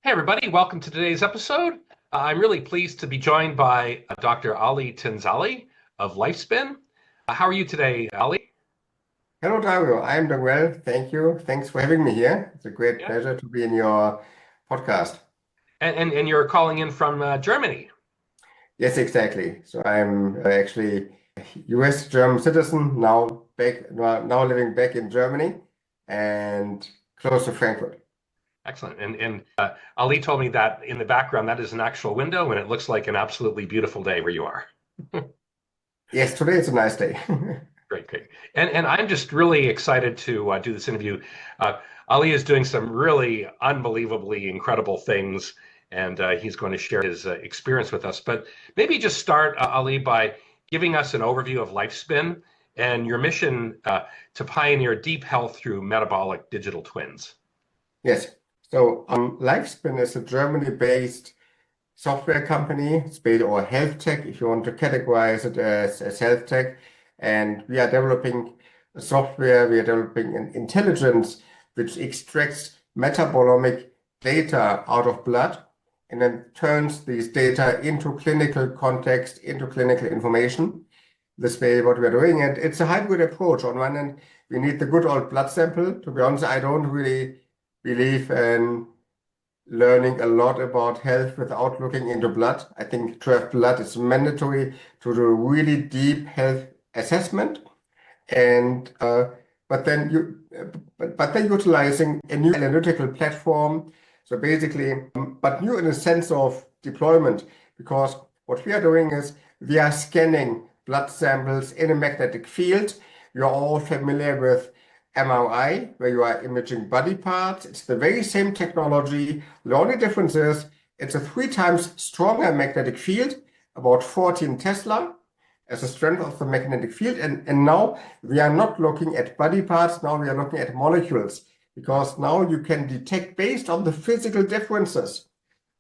Hey, everybody, welcome to today's episode. I'm really pleased to be joined by Dr. Ali Tinazli of Lifespin. How are you today, Ali? Hello, Dario. I'm doing well. Thank you. Thanks for having me here. It's a great Yeah. pleasure to be in your podcast. And you're calling in from Germany. Yes, exactly. So I'm actually a US German citizen now living back in Germany and close to Frankfurt. Excellent. And Ali told me that in the background, that is an actual window, and it looks like an absolutely beautiful day where you are. Yes, today is a nice day. Great, great. And I'm just really excited to do this interview. Ali is doing some really unbelievably incredible things, and he's going to share his experience with us. But maybe just start, Ali, by giving us an overview of Lifespin and your mission to pioneer deep health through metabolic digital twins. Yes. So Lifespin is a Germany-based software company. It's based or health tech, if you want to categorize it as health tech. And we are developing a software, we are developing an intelligence which extracts metabolomic data out of blood and then turns these data into clinical context, into clinical information. This way, what we are doing, and it's a hybrid approach. On one hand, we need the good old blood sample. To be honest, I don't really believe in learning a lot about health without looking into blood. I think to have blood is mandatory to do really deep health assessment, and but then utilizing a new analytical platform. So basically, but new in the sense of deployment, because what we are doing is we are scanning blood samples in a magnetic field. You are all familiar with MRI, where you are imaging body parts. It's the very same technology. The only difference is it's a 3 times stronger magnetic field, about 14 Tesla as the strength of the magnetic field. And now we are not looking at body parts. Now we are looking at molecules, because now you can detect based on the physical differences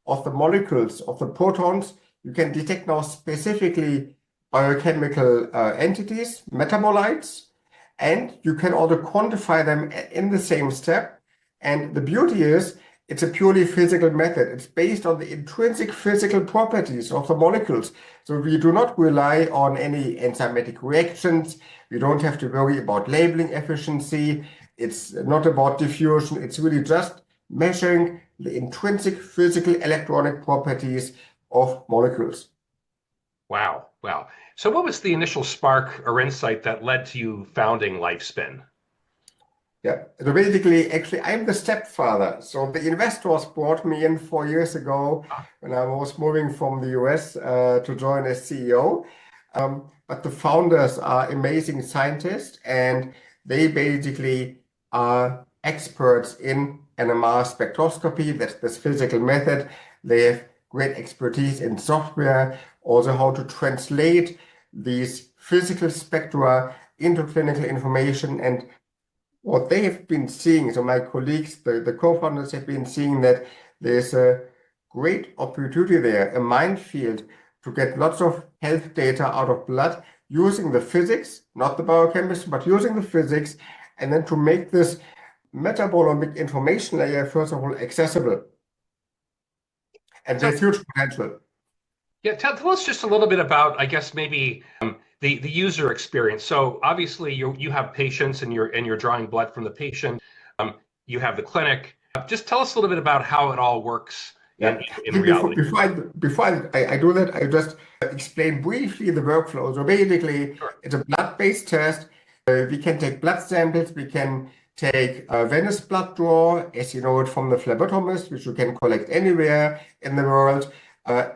of the molecules, of the protons, you can detect now specifically biochemical entities, metabolites, and you can also quantify them in the same step. And the beauty is, it's a purely physical method. It's based on the intrinsic physical properties of the molecules. So we do not rely on any enzymatic reactions. We don't have to worry about labeling efficiency. It's not about diffusion. It's really just measuring the intrinsic physical electronic properties of molecules. Wow, wow. So what was the initial spark or insight that led to you founding Lifespin? Yeah, so basically, actually, I'm the stepfather. So the investors brought me in 4 years ago Ah, when I was moving from the US to join as CEO. But the founders are amazing scientists, and they basically are experts in NMR spectroscopy. That's this physical method. They have great expertise in software, also how to translate these physical spectra into clinical information. And what they have been seeing, so my colleagues, the co-founders have been seeing that there's a great opportunity there, a minefield to get lots of health data out of blood using the physics, not the biochemistry, but using the physics, and then to make this metabolomic information layer, first of all, accessible. And so there's huge potential. yeah, tell us just a little bit about, I guess, maybe the user experience. So obviously you have patients and you're drawing blood from the patient. You have the clinic. Just tell us a little bit about how it all works Yeah, I in think reality. before I do that, I just explain briefly the workflow. So basically, Sure. it's a blood-based test. We can take blood samples. We can take a venous blood draw, as you know it from the phlebotomist, which you can collect anywhere in the world.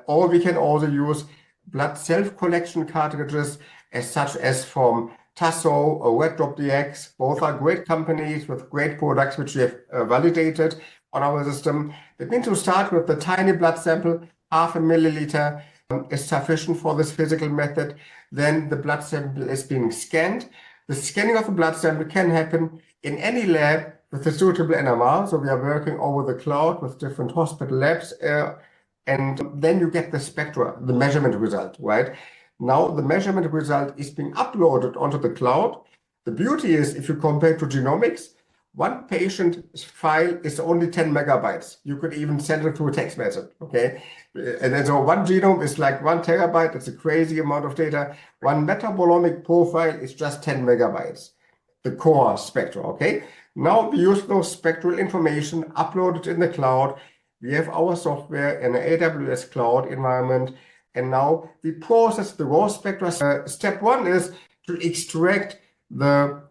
Or we can also use blood self-collection cartridges, as such as from Tasso or Red Drop DX. Both are great companies with great products, which we have validated on our system. That means to start with the tiny blood sample, half a milliliter is sufficient for this physical method. Then the blood sample is being scanned. The scanning of the blood sample can happen in any lab with a suitable NMR. So we are working over the cloud with different hospital labs. And then you get the spectra, the measurement result, right? Now the measurement result is being uploaded onto the cloud. The beauty is, if you compare to genomics, one patient file is only 10 megabytes. You could even send it through a text message, okay? And then so one genome is like 1 terabyte. It's a crazy amount of data. One metabolomic profile is just 10 megabytes, the core spectra, okay? Now we use those spectral information, upload it in the cloud. We have our software in an AWS cloud environment, and now we process the raw spectra. Step one is to extract the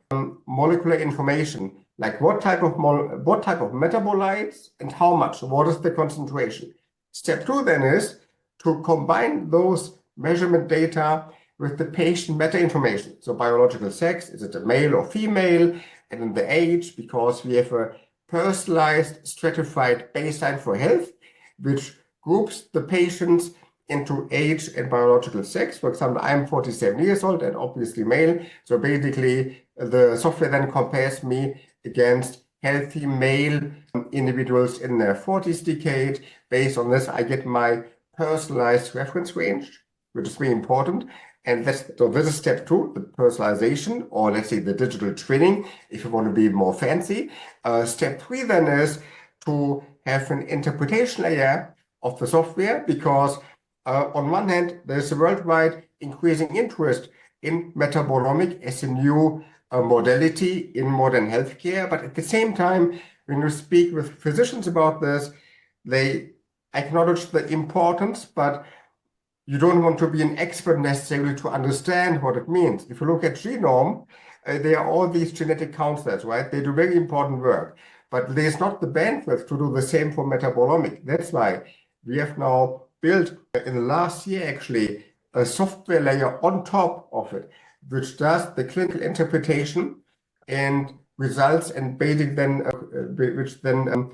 molecular information, like what type of metabolites and how much, what is the concentration. Step two then is to combine those measurement data with the patient meta information. So biological sex, is it a male or female, and then the age, because we have a personalized stratified baseline for health, which groups the patients into age and biological sex. For example, I'm 47 years old and obviously male. So basically, the software then compares me against healthy male individuals in their 40s decade. Based on this, I get my personalized reference range, which is very important. And so this is step two, the personalization, or let's say the digital twinning, if you want to be more fancy. Step three then is to have an interpretation layer of the software, because on one hand, there's a worldwide increasing interest in metabolomic as a new modality in modern healthcare. But at the same time, when you speak with physicians about this, they acknowledge the importance, but you don't want to be an expert necessarily to understand what it means. If you look at genome, there are all these genetic counselors, right? They do very important work, but there's not the bandwidth to do the same for metabolomic. That's why we have now built in the last year, actually, a software layer on top of it, which does the clinical interpretation and results, and basically then, which then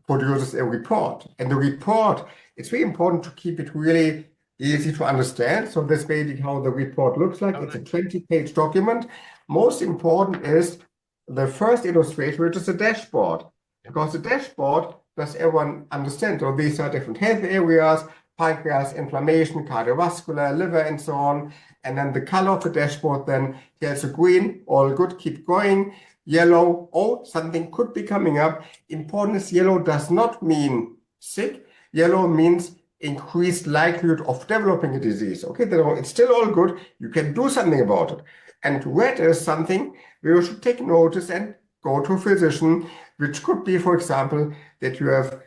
produces a report. And the report, it's very important to keep it really easy to understand. So that's basically how the report looks like. It's a 20-page document. Most important is the first illustration, which is a dashboard, because the dashboard does everyone understand. So these are different health areas: pancreas, inflammation, cardiovascular, liver, and so on. And then the color of the dashboard then tells you green, all good, keep going. Yellow, oh, something could be coming up. Important is yellow does not mean sick. Yellow means increased likelihood of developing a disease. Okay, it's still all good. You can do something about it. And red is something where you should take notice and go to a physician, which could be, for example, that you have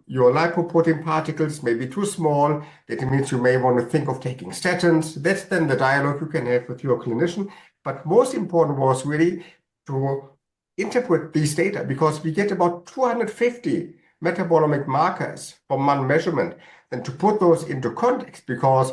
your lipoprotein particles may be too small. That means you may want to think of taking statins. That's then the dialogue you can have with your clinician. But most important was really to interpret these data, because we get about 250 metabolomic markers from one measurement, and to put those into context, because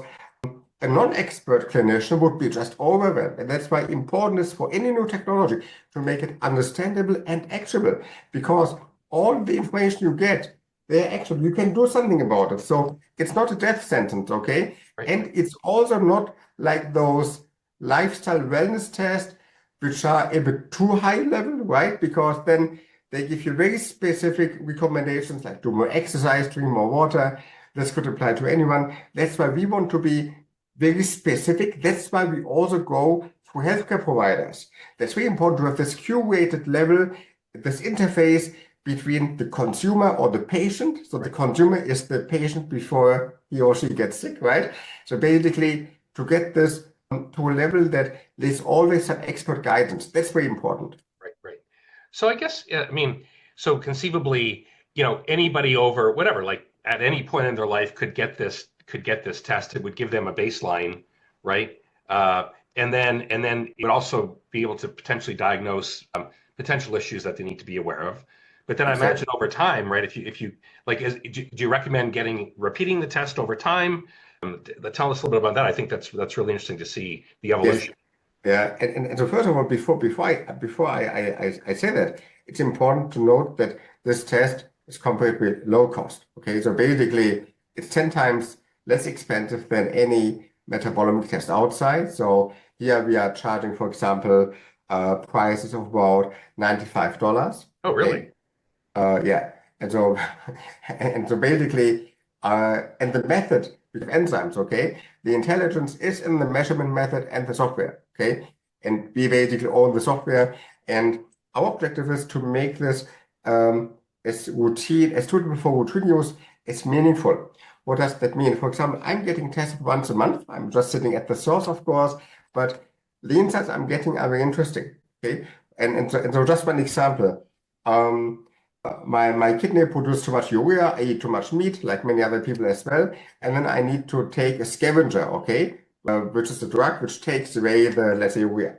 a non-expert clinician would be just overwhelmed. And that's why important is for any new technology to make it understandable and actionable, because all the information you get, they're actionable. You can do something about it. So it's not a death sentence, okay? Right. And it's also not like those lifestyle wellness tests, which are a bit too high level, right? Because then they give you very specific recommendations, like do more exercise, drink more water. This could apply to anyone. That's why we want to be very specific. That's why we also go through healthcare providers. That's very important to have this curated level, this interface between the consumer or the patient. So the consumer is the patient before he or she gets sick, right? So basically, to get this to a level that there's always some expert guidance. That's very important. Right. So I guess, I mean, so conceivably, anybody over whatever, like at any point in their life could get this test. It would give them a baseline, right? And then it would also be able to potentially diagnose potential issues that they need to be aware of. But then I imagine over time, right? If you like, do you recommend repeating the test over time? Tell us a little bit about that. I think that's really interesting to see the evolution. Yes. Yeah, and so first of all, before I say that, it's important to note that this test is comparatively low cost. Okay, so basically it's 10 times less expensive than any metabolomic test outside. So here we are charging, for example, prices of about $95. Oh, really? Okay? Yeah, and so basically, and the method with enzymes, okay, the intelligence is in the measurement method and the software, okay, and we basically own the software, and our objective is to make this as routine, as suitable for routine use, as meaningful. What does that mean? For example, I'm getting tested once a month. I'm just sitting at the source, of course, but the insights I'm getting are very interesting. Okay, and so just one example. My kidney produces too much urea. I eat too much meat, like many other people as well, and then I need to take a scavenger, okay, which is a drug which takes away the, let's say, urea.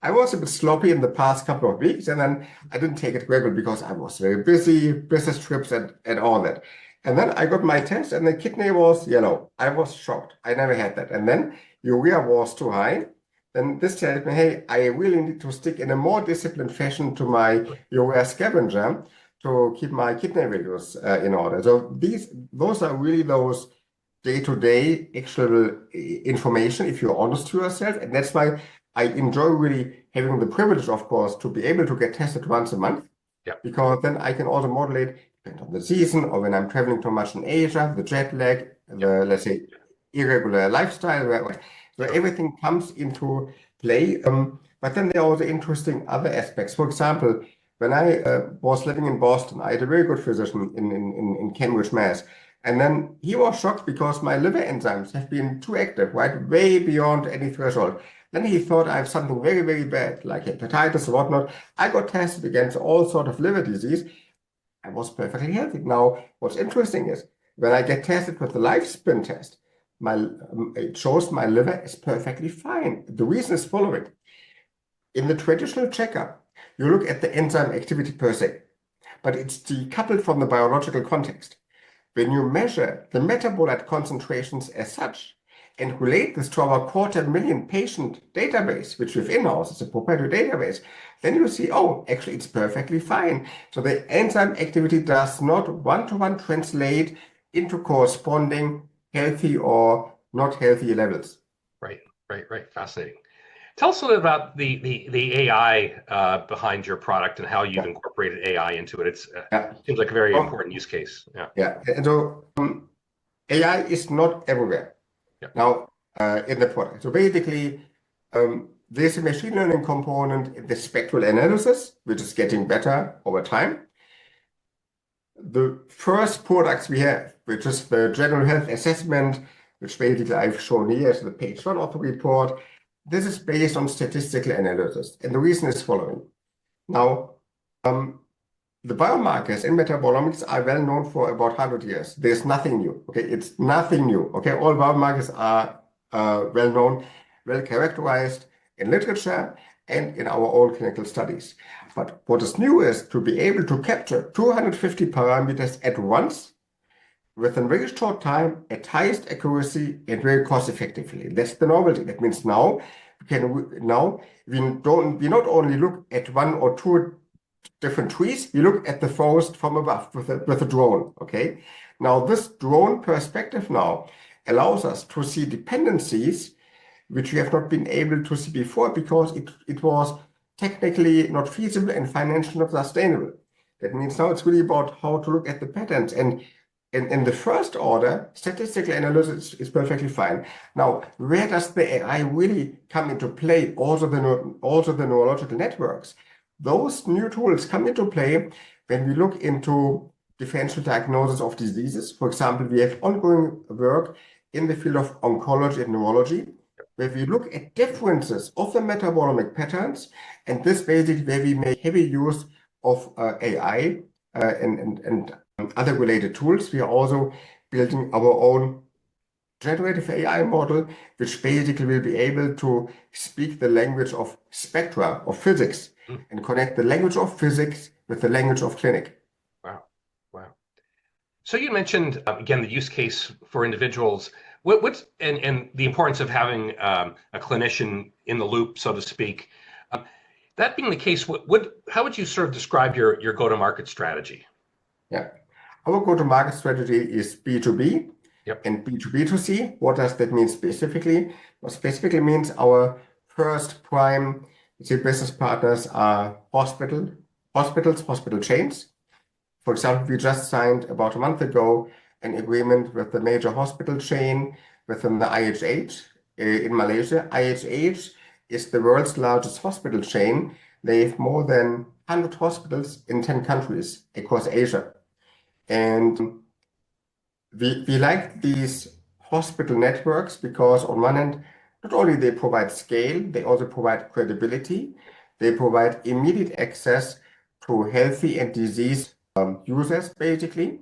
I was a bit sloppy in the past couple of weeks, and then I didn't take it regularly because I was very busy, business trips and all that. And then I got my test, and the kidney was yellow. I was shocked. I never had that. And then urea was too high. Then this tells me, hey, I really need to stick in a more disciplined fashion to my urea scavenger to keep my kidney values in order. So those are really those day-to-day actual information if you're honest to yourself. And that's why I enjoy really having the privilege, of course, to be able to get tested once a month. Yeah. Because then I can also modulate, depending on the season or when I'm traveling too much in Asia, the jet lag, the, let's say, irregular lifestyle. So everything comes into play. But then there are also interesting other aspects. For example, when I was living in Boston, I had a very good physician in Cambridge, Mass. And then he was shocked because my liver enzymes have been too active, right? Way beyond any threshold. Then he thought I have something very, very bad, like hepatitis or whatnot. I got tested against all sort of liver disease. I was perfectly healthy. Now, what's interesting is when I get tested with the Lifespin test, it shows my liver is perfectly fine. The reason is following. In the traditional checkup, you look at the enzyme activity per se, but it's decoupled from the biological context. When you measure the metabolite concentrations as such and relate this to our 250,000 patient database, which we've in-house, it's a proprietary database, then you see, oh, actually it's perfectly fine. So the enzyme activity does not one-to-one translate into corresponding healthy or not healthy levels. Right. Fascinating. Tell us a little about the AI behind your product and how you've incorporated AI into it. It seems like a very important use case. And so AI is not everywhere now in the product. So basically, there's a machine learning component in the spectral analysis, which is getting better over time. The first products we have, which is the general health assessment, which basically I've shown here as the page 1 of the report. This is based on statistical analysis, and the reason is following. Now, the biomarkers in metabolomics are well known for about 100 years. There's nothing new, okay? It's nothing new, okay? All biomarkers are well known, well characterized in literature and in our own clinical studies. But what is new is to be able to capture 250 parameters at once within a very short time at highest accuracy and very cost effectively. That's the novelty. That means now we not only look at one or two different trees, we look at the forest from above with a drone. Okay. Now this drone perspective now allows us to see dependencies which we have not been able to see before because it was technically not feasible and financially not sustainable. That means now it's really about how to look at the patterns. And in the first order, statistical analysis is perfectly fine. Now, where does the AI really come into play? Also the neurological networks. Those new tools come into play when we look into differential diagnosis of diseases. For example, we have ongoing work in the field of oncology and neurology, where we look at differences of the metabolomic patterns, and this basically where we make heavy use of AI and other related tools. We are also building our own generative AI model, which basically will be able to speak the language of spectra of physics and connect the language of physics with the language of clinic. Wow. So you mentioned again the use case for individuals. What's and the importance of having a clinician in the loop, so to speak. That being the case, how would you sort of describe your go-to-market strategy? Yeah, our go-to-market strategy is B2B and B2B2C. What does that mean specifically? What specifically means our first prime business partners are hospitals, hospital chains. For example, we just signed about a month ago an agreement with the major hospital chain within the IHH in Malaysia. IHH is the world's largest hospital chain. They have more than 100 hospitals in 10 countries across Asia. And we like these hospital networks because on one hand, not only they provide scale, they also provide credibility. They provide immediate access to healthy and diseased users, basically.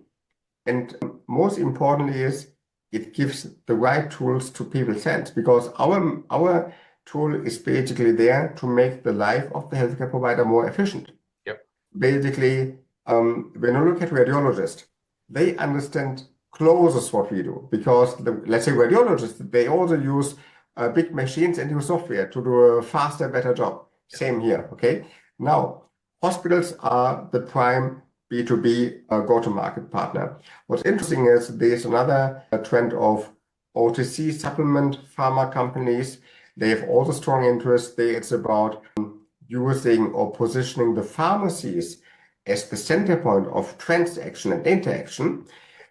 And most importantly is it gives the right tools to people's hands because our tool is basically there to make the life of the healthcare provider more efficient. Yep. Basically, when you look at radiologists, they understand closest what we do because let's say radiologists, they also use big machines and use software to do a faster, better job. Same here, okay? Now, hospitals are the prime B2B go-to-market partner. What's interesting is there's another trend of OTC supplement pharma companies. They have also strong interest. It's about using or positioning the pharmacies as the center point of transaction and interaction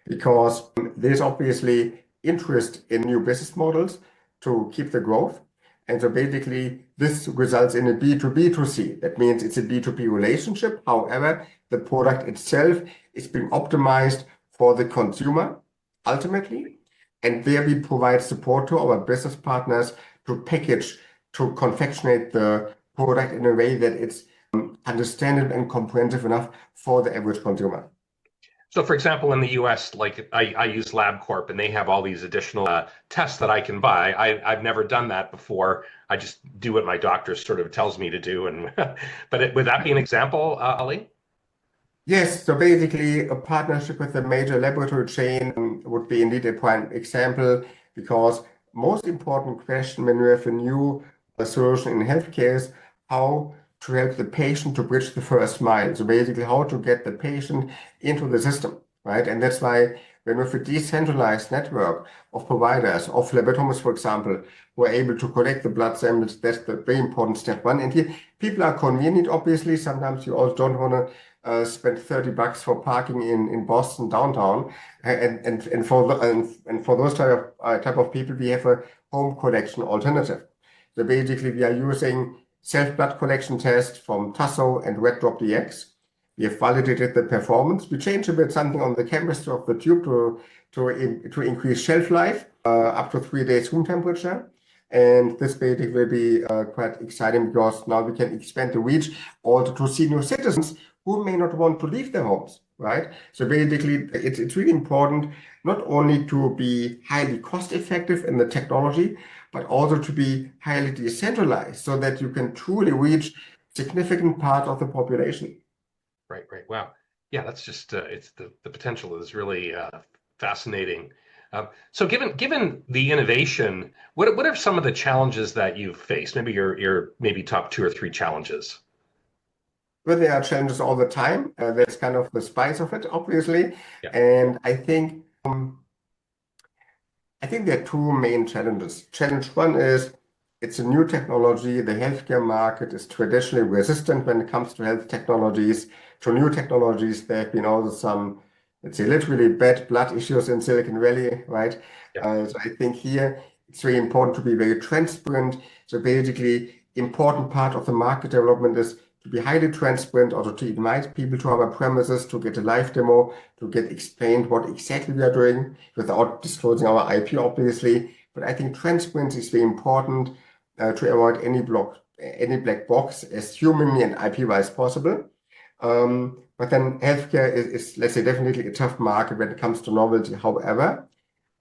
because there's obviously interest in new business models to keep the growth. And so basically, this results in a B2B2C. That means it's a B2B relationship. However, the product itself is being optimized for the consumer ultimately. And there we provide support to our business partners to package, to confectionate the product in a way that it's understandable and comprehensive enough for the average consumer. So, for example, in the US, like I use LabCorp and they have all these additional tests that I can buy. I've never done that before. I just do what my doctor sort of tells me to do. And but would that be an example, Ali? Yes, so basically a partnership with a major laboratory chain would be indeed a prime example because most important question when you have a new solution in healthcare is how to help the patient to bridge the first mile. So basically how to get the patient into the system, right? And that's why when we have a decentralized network of providers, of phlebotomists, for example, who are able to collect the blood samples, that's the very important step one. And here people are convenient, obviously. Sometimes you also don't want to spend $30 for parking in Boston downtown. And for those type of people, we have a home collection alternative. So basically we are using self-blood collection test from Tasso and Red Drop DX. We have validated the performance. We changed a bit something on the chemistry of the tube to increase shelf life up to 3 days room temperature. And this basically will be quite exciting because now we can expand the reach also to senior citizens who may not want to leave their homes, right? So basically it's really important not only to be highly cost effective in the technology, but also to be highly decentralized so that you can truly reach significant part of the population. Right. Wow. Yeah, that's just it's the potential is really fascinating. So given the innovation, what are some of the challenges that you've faced? Maybe your maybe top 2 or 3 challenges. Well, there are challenges all the time. That's kind of the spice of it, obviously. Yeah. And I think there are 2 main challenges. Challenge 1 is it's a new technology. The healthcare market is traditionally resistant when it comes to health technologies. To new technologies, there have been also some, let's say, literally bad blood issues in Silicon Valley, right? Yeah. So I think here it's very important to be very transparent. So basically, important part of the market development is to be highly transparent, also to invite people to our premises to get a live demo, to get explained what exactly we are doing without disclosing our IP, obviously. But I think transparency is very important to avoid any black box as humanly and IP-wise possible. But then healthcare is, let's say, definitely a tough market when it comes to novelty. However,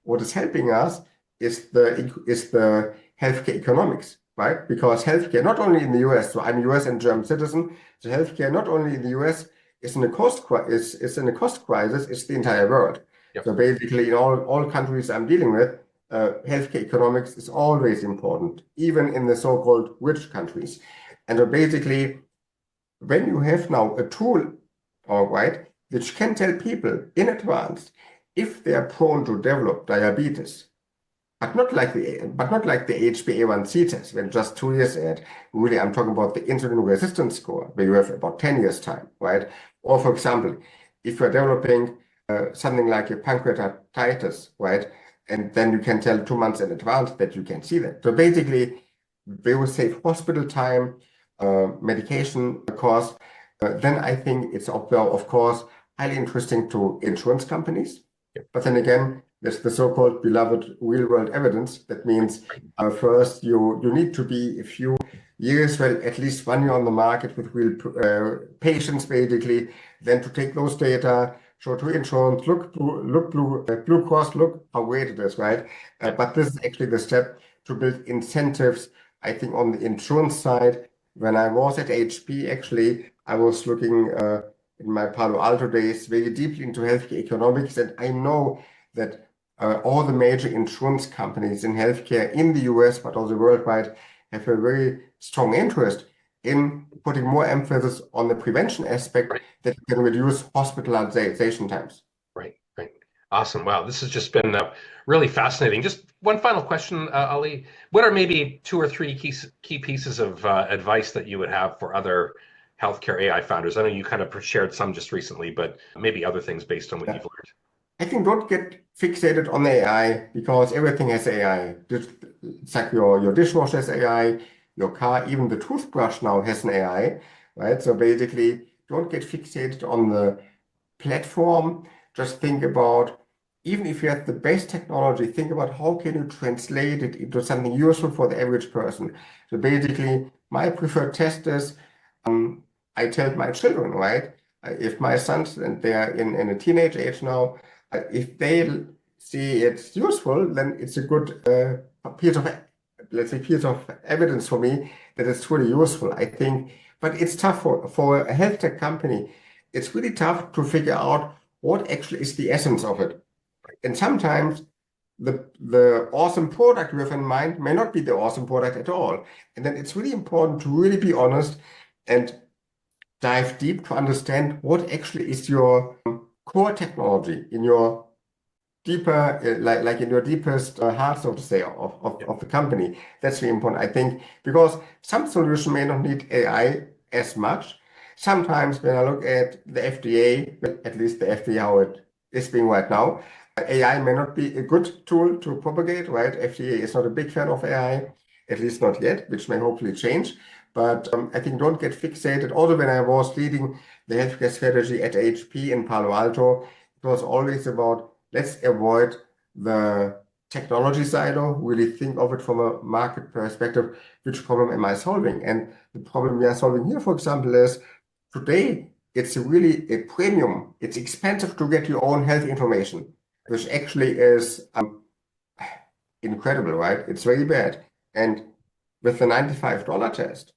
what is helping us is the healthcare economics, right? Because healthcare, not only in the US, so I'm a US and German citizen, so healthcare not only in the US is in a cost crisis, it's the entire world. Yep. So basically, in all countries I'm dealing with, healthcare economics is always important, even in the so-called rich countries. And so basically, when you have now a tool, all right, which can tell people in advance if they are prone to develop diabetes, but not like the HbA1c test, when just 2 years ahead. Really, I'm talking about the insulin resistance score, where you have about 10 years time, right? Or for example, if you're developing something like a pancreatitis, right? And then you can tell 2 months in advance that you can see that. So basically, they will save hospital time, medication cost, then I think it's, of course, highly interesting to insurance companies. Yep. But then again, there's the so-called beloved real-world evidence. That means first you need to be a few years, well, at least 1 year on the market with real patients, basically. Then to take those data, show to insurance, look Blue Cross, look how great it is, right? But this is actually the step to build incentives. I think on the insurance side, when I was at HP, actually, I was looking in my Palo Alto days very deeply into healthcare economics, and I know that all the major insurance companies in healthcare in the US, but also worldwide, have a very strong interest in putting more emphasis on the prevention aspect that can reduce hospitalization times. Right. Awesome. Wow, this has just been really fascinating. Just one final question, Ali. What are maybe 2 or 3 key pieces of advice that you would have for other healthcare AI founders? I know you kind of shared some just recently, but maybe other things based on what you've learned. I think don't get fixated on AI because everything has AI. It's like your dishwasher has AI, your car, even the toothbrush now has an AI, right? So basically, don't get fixated on the platform. Just think about, even if you have the best technology, think about how can you translate it into something useful for the average person. So basically, my preferred test is, I tell my children, right? If my sons, and they are in a teenage age now, if they see it's useful, then it's a good piece of, let's say, piece of evidence for me that it's truly useful, I think. But it's tough for a health tech company. It's really tough to figure out what actually is the essence of it. And sometimes the awesome product you have in mind may not be the awesome product at all. And then it's really important to really be honest and dive deep to understand what actually is your core technology in your deeper, like in your deepest heart, so to say, of the company. That's really important, I think, because some solution may not need AI as much. Sometimes when I look at the FDA, at least the FDA, how it is being right now, AI may not be a good tool to propagate, right? FDA is not a big fan of AI, at least not yet, which may hopefully change. But I think don't get fixated. Also, when I was leading the healthcare strategy at HP in Palo Alto, it was always about let's avoid the technology silo, really think of it from a market perspective, which problem am I solving? And the problem we are solving here, for example, is today it's really a premium. It's expensive to get your own health information, which actually is incredible, right? It's very bad. And with the $95 test,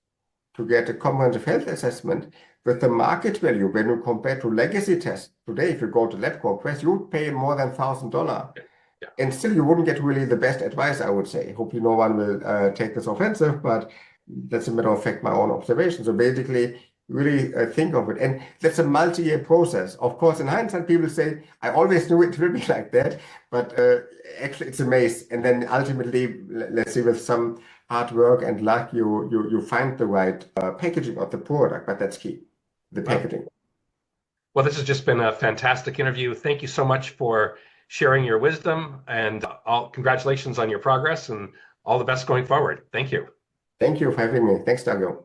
to get a comprehensive health assessment with the market value, when you compare to legacy tests today, if you go to LabCorp Quest, you would pay more than $1,000. Yeah. And still you wouldn't get really the best advice, I would say. Hopefully no one will take this offensive, but that's a matter of fact, my own observation. So basically, really think of it. And that's a multi-year process. Of course, in hindsight, people say, I always knew it will be like that, but actually it's a maze. And then ultimately, let's say with some hard work and luck, you find the right packaging of the product, but that's key, the packaging. Well, this has just been a fantastic interview. Thank you so much for sharing your wisdom, and congratulations on your progress and all the best going forward. Thank you. Thank you for having me. Thanks, Dago.